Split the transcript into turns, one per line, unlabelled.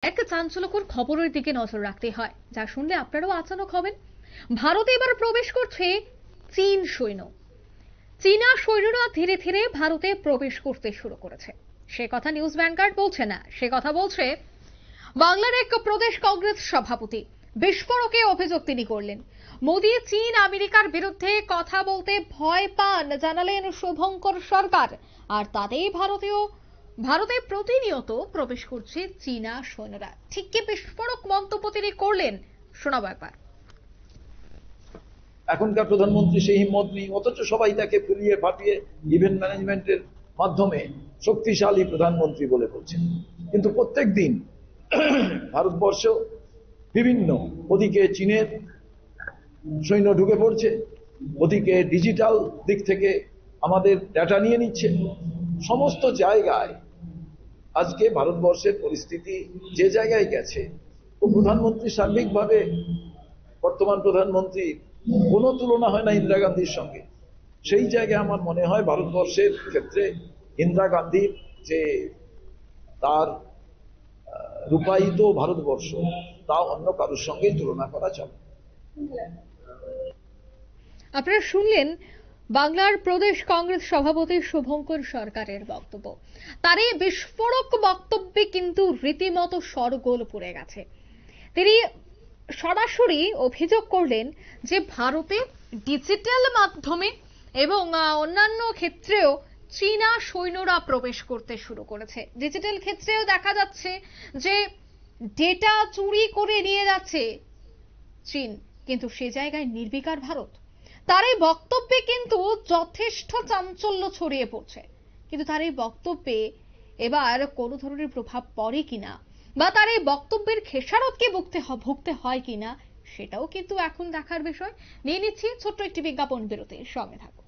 এক চাঞ্চল্যকর খবরের দিকে নজর রাখতে হয়, যা শুনলে আপনারাও আচানক হবেন। ভারতে এবার প্রবেশ করছে চীন সৈন্য। চীনা সৈন্যরা ধীরে ধীরে ভারতে প্রবেশ করতে শুরু করেছে। সে কথা নিউজ ভ্যানগার্ড বলছে না, সে কথা বলছে বাংলার এক প্রদেশ কংগ্রেস সভাপতি। বিস্ফোরকে অভিযোগ তিনি করলেন। মোদী চীন আমেরিকার বিরুদ্ধে কথা বলতে ভয় পান জানালেন শুভঙ্কর সরকার। আর তাতেই ভারতে প্রতিনিয়ত প্রবেশ করছে চীনা সৈন্যরা। ঠিক কি বিস্ফোরক মন্তব্য তিনি করলেন, শোনাবো একবার।
এখনকার প্রধানমন্ত্রী সেই হিম্মত নেই, অথচ সবাই তাকে ফুলিয়ে ফাটিয়ে ইভেন্ট ম্যানেজমেন্টের মাধ্যমে শক্তিশালী প্রধানমন্ত্রী বলে বলছেন। কিন্তু প্রত্যেক দিন ভারতবর্ষ বিভিন্ন, ওদিকে চীনের সৈন্য ঢুকে পড়ছে, ওদিকে ডিজিটাল দিক থেকে আমাদের ডাটা নিয়ে নিচ্ছে। সমস্ত জায়গায় আজকে ভারতবর্ষের পরিস্থিতি যে জায়গায় গেছে, ও প্রধানমন্ত্রী সার্বিকভাবে, বর্তমান প্রধানমন্ত্রী কোনো তুলনা হয় না ইন্দিরা গান্ধীর সঙ্গে। সেই জায়গায় আমার মনে হয় ভারতবর্ষের ক্ষেত্রে ইন্দিরা গান্ধীর যে তার রূপায়িত ভারতবর্ষ, তা অন্য কারোর সঙ্গে তুলনা করা যাবে।
আপনারা শুনলেন বাংলার প্রদেশ কংগ্রেস সভাপতি শুভঙ্কর সরকারের বক্তব্য। তার এই বিস্ফোরক বক্তব্যে কিন্তু রীতিমতো শোরগোল পড়ে গেছে। তিনি সরাসরি অভিযোগ করলেন যে ভারতে ডিজিটাল মাধ্যমে এবং অন্যান্য ক্ষেত্রেও চীনা সৈন্যরা প্রবেশ করতে শুরু করেছে। ডিজিটাল ক্ষেত্রেও দেখা যাচ্ছে যে ডেটা চুরি করে নিয়ে যাচ্ছে চীন, কিন্তু সে জায়গায় নির্বিকার ভারত। তার এই বক্তব্যে কিন্তু যথেষ্ট চাঞ্চল্য ছড়িয়ে পড়ছে। কিন্তু তার এই বক্তব্যে এবার কোনো ধরনের প্রভাব পড়ে কিনা, বা তার এই বক্তব্যের খেসারতকে ভুগতে হয় কিনা, সেটাও কিন্তু এখন দেখার বিষয়। নিয়ে নিচ্ছি ছোট্ট একটি বিজ্ঞাপন বিরতির, সঙ্গে থাকুন।